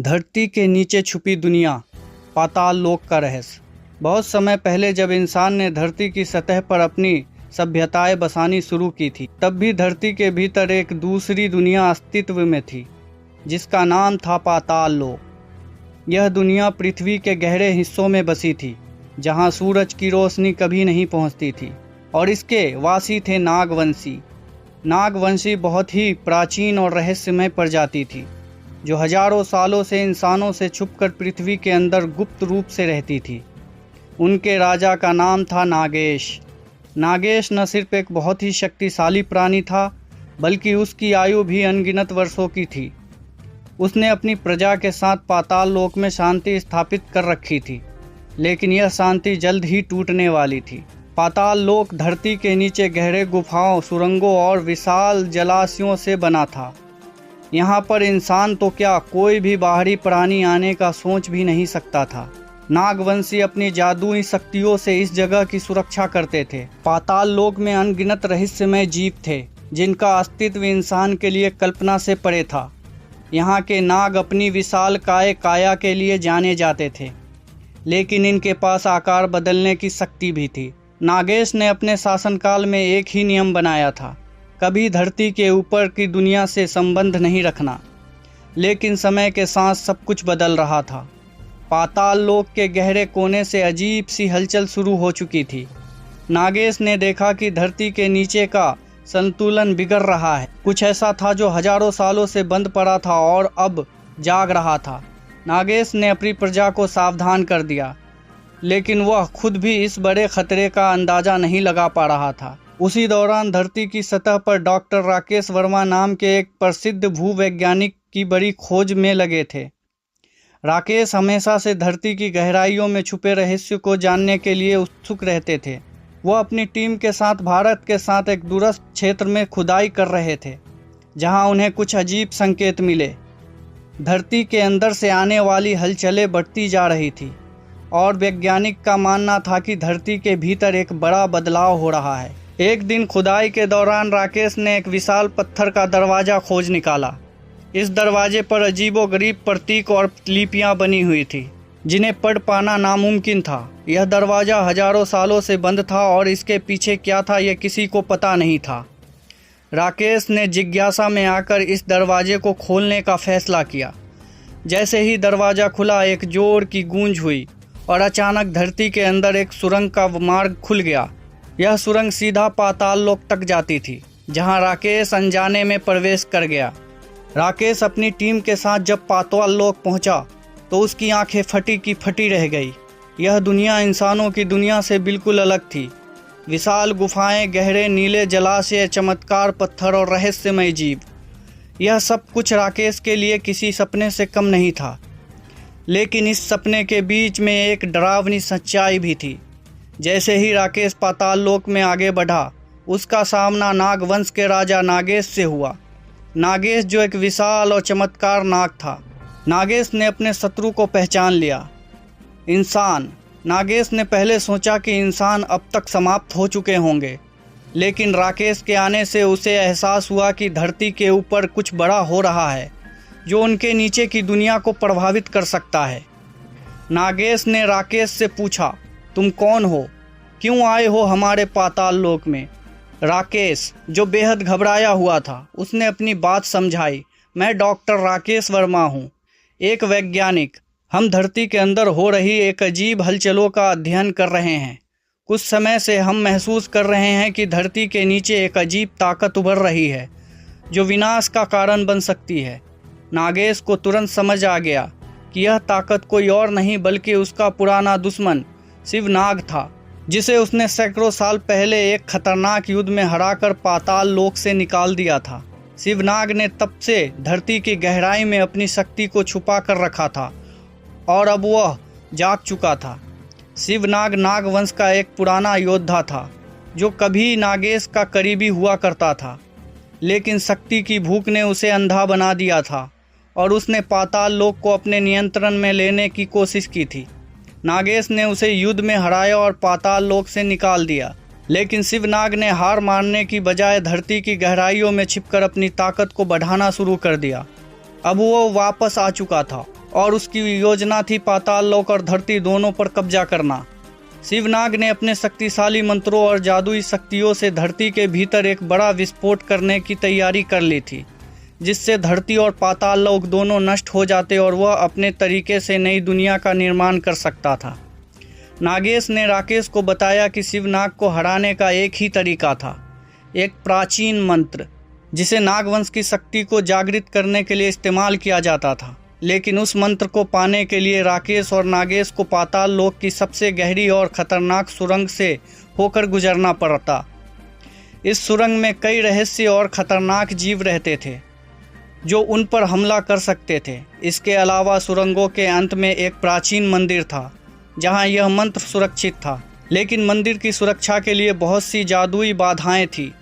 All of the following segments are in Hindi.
धरती के नीचे छुपी दुनिया, पाताल लोक का रहस्य। बहुत समय पहले जब इंसान ने धरती की सतह पर अपनी सभ्यताएं बसानी शुरू की थी, तब भी धरती के भीतर एक दूसरी दुनिया अस्तित्व में थी, जिसका नाम था पाताल लोक। यह दुनिया पृथ्वी के गहरे हिस्सों में बसी थी, जहां सूरज की रोशनी कभी नहीं पहुंचती थी, और इसके वासी थे नागवंशी। नागवंशी बहुत ही प्राचीन और रहस्यमय प्रजाति थी, जो हजारों सालों से इंसानों से छुपकर पृथ्वी के अंदर गुप्त रूप से रहती थी। उनके राजा का नाम था नागेश। नागेश न सिर्फ एक बहुत ही शक्तिशाली प्राणी था, बल्कि उसकी आयु भी अनगिनत वर्षों की थी। उसने अपनी प्रजा के साथ पाताल लोक में शांति स्थापित कर रखी थी, लेकिन यह शांति जल्द ही टूटने वाली थी। पाताल लोक धरती के नीचे गहरे गुफाओं, सुरंगों और विशाल जलाशयों से बना था। यहाँ पर इंसान तो क्या, कोई भी बाहरी प्राणी आने का सोच भी नहीं सकता था। नागवंशी अपनी जादुई शक्तियों से इस जगह की सुरक्षा करते थे। पाताल लोक में अनगिनत रहस्यमय जीव थे, जिनका अस्तित्व इंसान के लिए कल्पना से परे था। यहाँ के नाग अपनी विशाल काया के लिए जाने जाते थे, लेकिन इनके पास आकार बदलने की शक्ति भी थी। नागेश ने अपने शासनकाल में एक ही नियम बनाया था, कभी धरती के ऊपर की दुनिया से संबंध नहीं रखना। लेकिन समय के साथ सब कुछ बदल रहा था। पाताल लोक के गहरे कोने से अजीब सी हलचल शुरू हो चुकी थी। नागेश ने देखा कि धरती के नीचे का संतुलन बिगड़ रहा है। कुछ ऐसा था जो हजारों सालों से बंद पड़ा था और अब जाग रहा था। नागेश ने अपनी प्रजा को सावधान कर दिया, लेकिन वह खुद भी इस बड़े खतरे का अंदाजा नहीं लगा पा रहा था। उसी दौरान धरती की सतह पर डॉक्टर राकेश वर्मा नाम के एक प्रसिद्ध भूवैज्ञानिक की बड़ी खोज में लगे थे। राकेश हमेशा से धरती की गहराइयों में छुपे रहस्य को जानने के लिए उत्सुक रहते थे। वह अपनी टीम के साथ भारत के साथ एक दूरस्थ क्षेत्र में खुदाई कर रहे थे, जहां उन्हें कुछ अजीब संकेत मिले। धरती के अंदर से आने वाली हलचलें बढ़ती जा रही थी, और वैज्ञानिक का मानना था कि धरती के भीतर एक बड़ा बदलाव हो रहा है। एक दिन खुदाई के दौरान राकेश ने एक विशाल पत्थर का दरवाज़ा खोज निकाला। इस दरवाजे पर अजीबोगरीब प्रतीक और लिपियां बनी हुई थी, जिन्हें पढ़ पाना नामुमकिन था। यह दरवाज़ा हजारों सालों से बंद था, और इसके पीछे क्या था यह किसी को पता नहीं था। राकेश ने जिज्ञासा में आकर इस दरवाजे को खोलने का फैसला किया। जैसे ही दरवाज़ा खुला, एक जोर की गूंज हुई और अचानक धरती के अंदर एक सुरंग का मार्ग खुल गया। यह सुरंग सीधा पाताल लोक तक जाती थी, जहां राकेश अनजाने में प्रवेश कर गया। राकेश अपनी टीम के साथ जब पाताल लोक पहुंचा, तो उसकी आंखें फटी की फटी रह गई। यह दुनिया इंसानों की दुनिया से बिल्कुल अलग थी। विशाल गुफाएं, गहरे नीले जलाशय, चमत्कार पत्थर और रहस्यमय जीव, यह सब कुछ राकेश के लिए किसी सपने से कम नहीं था। लेकिन इस सपने के बीच में एक डरावनी सच्चाई भी थी। जैसे ही राकेश पाताल लोक में आगे बढ़ा, उसका सामना नागवंश के राजा नागेश से हुआ। नागेश जो एक विशाल और चमत्कार नाग था। नागेश ने अपने शत्रु को पहचान लिया, इंसान। नागेश ने पहले सोचा कि इंसान अब तक समाप्त हो चुके होंगे, लेकिन राकेश के आने से उसे एहसास हुआ कि धरती के ऊपर कुछ बड़ा हो रहा है, जो उनके नीचे की दुनिया को प्रभावित कर सकता है। नागेश ने राकेश से पूछा, तुम कौन हो? क्यों आए हो हमारे पाताल लोक में? राकेश, जो बेहद घबराया हुआ था, उसने अपनी बात समझाई। मैं डॉक्टर राकेश वर्मा हूँ, एक वैज्ञानिक। हम धरती के अंदर हो रही एक अजीब हलचलों का अध्ययन कर रहे हैं। कुछ समय से हम महसूस कर रहे हैं कि धरती के नीचे एक अजीब ताकत उभर रही है, जो विनाश का कारण बन सकती है। नागेश को तुरंत समझ आ गया कि यह ताकत कोई और नहीं बल्कि उसका पुराना दुश्मन शिवनाग था, जिसे उसने सैकड़ों साल पहले एक खतरनाक युद्ध में हराकर पाताल लोक से निकाल दिया था। शिवनाग ने तब से धरती की गहराई में अपनी शक्ति को छुपा कर रखा था, और अब वह जाग चुका था। शिवनाग नागवंश का एक पुराना योद्धा था, जो कभी नागेश का करीबी हुआ करता था, लेकिन शक्ति की भूख ने उसे अंधा बना दिया था, और उसने पाताल लोक को अपने नियंत्रण में लेने की कोशिश की थी। नागेश ने उसे युद्ध में हराया और पाताल लोक से निकाल दिया, लेकिन शिवनाग ने हार मानने की बजाय धरती की गहराइयों में छिपकर अपनी ताकत को बढ़ाना शुरू कर दिया। अब वो वापस आ चुका था और उसकी योजना थी पाताल लोक और धरती दोनों पर कब्जा करना। शिवनाग ने अपने शक्तिशाली मंत्रों और जादुई शक्तियों से धरती के भीतर एक बड़ा विस्फोट करने की तैयारी कर ली थी, जिससे धरती और पाताल लोक दोनों नष्ट हो जाते और वह अपने तरीके से नई दुनिया का निर्माण कर सकता था। नागेश ने राकेश को बताया कि शिवनाग को हराने का एक ही तरीका था, एक प्राचीन मंत्र जिसे नागवंश की शक्ति को जागृत करने के लिए इस्तेमाल किया जाता था। लेकिन उस मंत्र को पाने के लिए राकेश और नागेश को पाताल लोक की सबसे गहरी और खतरनाक सुरंग से होकर गुजरना पड़ता। इस सुरंग में कई रहस्य और खतरनाक जीव रहते थे जो उन पर हमला कर सकते थे। इसके अलावा सुरंगों के अंत में एक प्राचीन मंदिर था जहां यह मंत्र सुरक्षित था, लेकिन मंदिर की सुरक्षा के लिए बहुत सी जादुई बाधाएं थी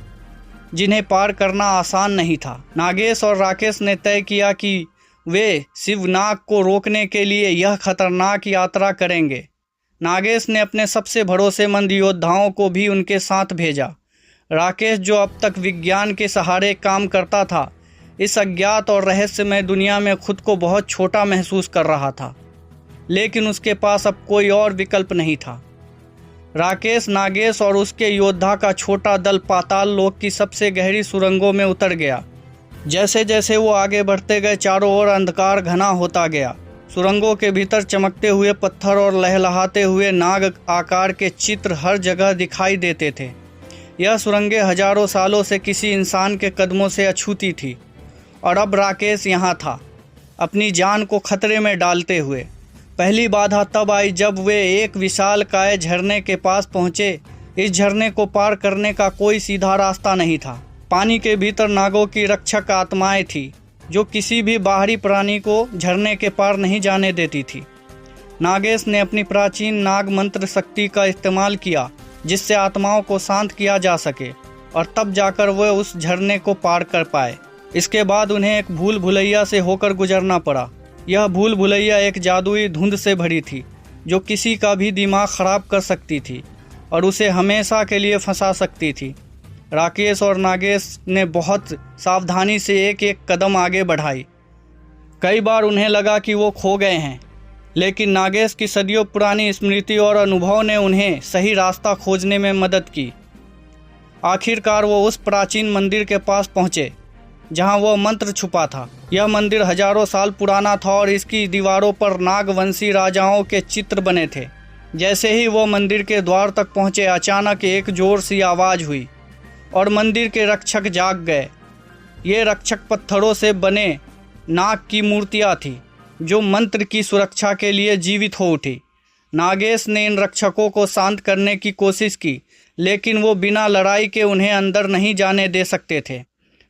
जिन्हें पार करना आसान नहीं था। नागेश और राकेश ने तय किया कि वे शिवनाग को रोकने के लिए यह खतरनाक यात्रा करेंगे। नागेश ने अपने सबसे भरोसेमंद योद्धाओं को भी उनके साथ भेजा। राकेश, जो अब तक विज्ञान के सहारे काम करता था, इस अज्ञात और रहस्यमय दुनिया में खुद को बहुत छोटा महसूस कर रहा था, लेकिन उसके पास अब कोई और विकल्प नहीं था। राकेश, नागेश और उसके योद्धा का छोटा दल पाताल लोक की सबसे गहरी सुरंगों में उतर गया। जैसे जैसे वो आगे बढ़ते गए, चारों ओर अंधकार घना होता गया। सुरंगों के भीतर चमकते हुए पत्थर और लहलहाते हुए नाग आकार के चित्र हर जगह दिखाई देते थे। यह सुरंगें हजारों सालों से किसी इंसान के कदमों से अछूती थी, और अब राकेश यहाँ था, अपनी जान को खतरे में डालते हुए। पहली बाधा तब आई जब वे एक विशालकाय झरने के पास पहुँचे। इस झरने को पार करने का कोई सीधा रास्ता नहीं था। पानी के भीतर नागों की रक्षक आत्माएं थी जो किसी भी बाहरी प्राणी को झरने के पार नहीं जाने देती थी। नागेश ने अपनी प्राचीन नाग मंत्र शक्ति का इस्तेमाल किया जिससे आत्माओं को शांत किया जा सके, और तब जाकर वह उस झरने को पार कर पाए। इसके बाद उन्हें एक भूल भुलैया से होकर गुजरना पड़ा। यह भूल भुलैया एक जादुई धुंध से भरी थी जो किसी का भी दिमाग खराब कर सकती थी और उसे हमेशा के लिए फंसा सकती थी। राकेश और नागेश ने बहुत सावधानी से एक एक कदम आगे बढ़ाई। कई बार उन्हें लगा कि वो खो गए हैं, लेकिन नागेश की सदियों पुरानी स्मृति और अनुभव ने उन्हें सही रास्ता खोजने में मदद की। आखिरकार वो उस प्राचीन मंदिर के पास पहुँचे जहां वह मंत्र छुपा था। यह मंदिर हजारों साल पुराना था और इसकी दीवारों पर नागवंशी राजाओं के चित्र बने थे। जैसे ही वो मंदिर के द्वार तक पहुँचे, अचानक एक जोर सी आवाज़ हुई और मंदिर के रक्षक जाग गए। ये रक्षक पत्थरों से बने नाग की मूर्तियाँ थी जो मंत्र की सुरक्षा के लिए जीवित हो उठी। नागेश ने इन रक्षकों को शांत करने की कोशिश की, लेकिन वो बिना लड़ाई के उन्हें अंदर नहीं जाने दे सकते थे।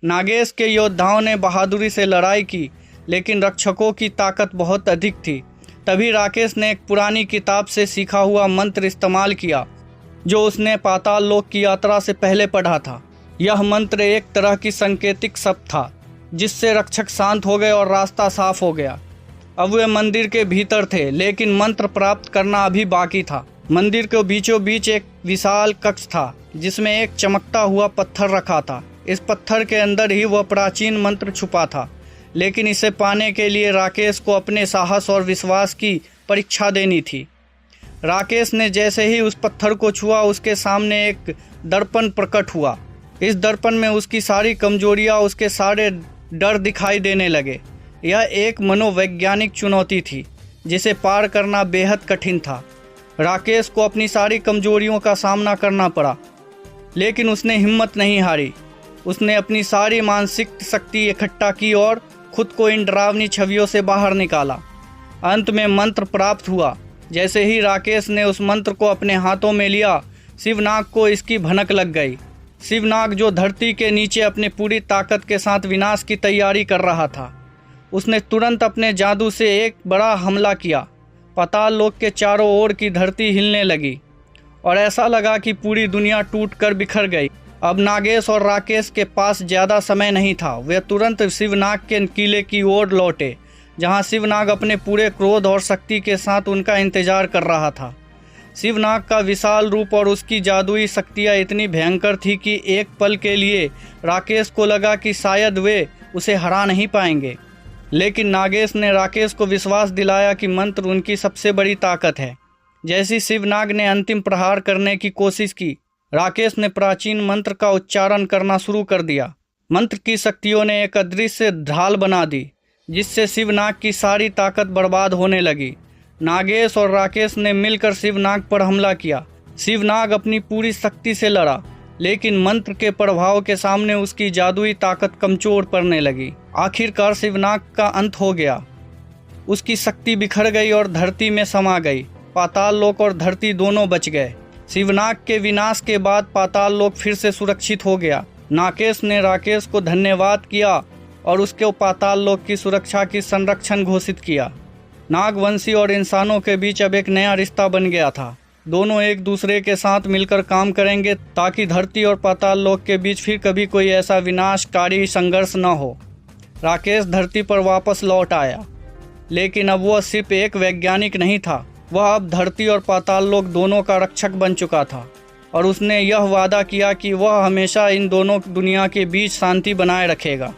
नागेश के योद्धाओं ने बहादुरी से लड़ाई की, लेकिन रक्षकों की ताकत बहुत अधिक थी। तभी राकेश ने एक पुरानी किताब से सीखा हुआ मंत्र इस्तेमाल किया जो उसने पाताल लोक की यात्रा से पहले पढ़ा था। यह मंत्र एक तरह की सांकेतिक शब्द था जिससे रक्षक शांत हो गए और रास्ता साफ हो गया। अब वे मंदिर के भीतर थे, लेकिन मंत्र प्राप्त करना अभी बाकी था। मंदिर के बीचों बीच एक विशाल कक्ष था जिसमें एक चमकता हुआ पत्थर रखा था। इस पत्थर के अंदर ही वह प्राचीन मंत्र छुपा था, लेकिन इसे पाने के लिए राकेश को अपने साहस और विश्वास की परीक्षा देनी थी। राकेश ने जैसे ही उस पत्थर को छुआ, उसके सामने एक दर्पण प्रकट हुआ। इस दर्पण में उसकी सारी कमजोरियां, उसके सारे डर दिखाई देने लगे। यह एक मनोवैज्ञानिक चुनौती थी जिसे पार करना बेहद कठिन था। राकेश को अपनी सारी कमजोरियों का सामना करना पड़ा, लेकिन उसने हिम्मत नहीं हारी। उसने अपनी सारी मानसिक शक्ति इकट्ठा की और खुद को इन डरावनी छवियों से बाहर निकाला। अंत में मंत्र प्राप्त हुआ। जैसे ही राकेश ने उस मंत्र को अपने हाथों में लिया, शिवनाग को इसकी भनक लग गई। शिवनाग, जो धरती के नीचे अपनी पूरी ताकत के साथ विनाश की तैयारी कर रहा था, उसने तुरंत अपने जादू से एक बड़ा हमला किया। पाताल लोक के चारों ओर की धरती हिलने लगी और ऐसा लगा कि पूरी दुनिया टूट कर बिखर गई। अब नागेश और राकेश के पास ज़्यादा समय नहीं था। वे तुरंत शिवनाग के किले की ओर लौटे, जहां शिवनाग अपने पूरे क्रोध और शक्ति के साथ उनका इंतजार कर रहा था। शिवनाग का विशाल रूप और उसकी जादुई शक्तियाँ इतनी भयंकर थी कि एक पल के लिए राकेश को लगा कि शायद वे उसे हरा नहीं पाएंगे। लेकिन नागेश ने राकेश को विश्वास दिलाया कि मंत्र उनकी सबसे बड़ी ताकत है। जैसी शिवनाग ने अंतिम प्रहार करने की कोशिश की, राकेश ने प्राचीन मंत्र का उच्चारण करना शुरू कर दिया। मंत्र की शक्तियों ने एक अदृश्य ढाल बना दी, जिससे शिवनाग की सारी ताकत बर्बाद होने लगी। नागेश और राकेश ने मिलकर शिवनाग पर हमला किया। शिवनाग अपनी पूरी शक्ति से लड़ा, लेकिन मंत्र के प्रभाव के सामने उसकी जादुई ताकत कमजोर पड़ने लगी। आखिरकार शिवनाग का अंत हो गया। उसकी शक्ति बिखर गई और धरती में समा गई। पाताल लोक और धरती दोनों बच गए। शिवनाग के विनाश के बाद पाताल लोक फिर से सुरक्षित हो गया। नागेश ने राकेश को धन्यवाद किया और उसके पाताल लोक की सुरक्षा की संरक्षण घोषित किया। नागवंशी और इंसानों के बीच अब एक नया रिश्ता बन गया था। दोनों एक दूसरे के साथ मिलकर काम करेंगे ताकि धरती और पाताल लोक के बीच फिर कभी कोई ऐसा विनाशकारी संघर्ष न हो। राकेश धरती पर वापस लौट आया, लेकिन अब वह सिर्फ एक वैज्ञानिक नहीं था। वह अब धरती और पाताल लोक दोनों का रक्षक बन चुका था और उसने यह वादा किया कि वह हमेशा इन दोनों दुनिया के बीच शांति बनाए रखेगा।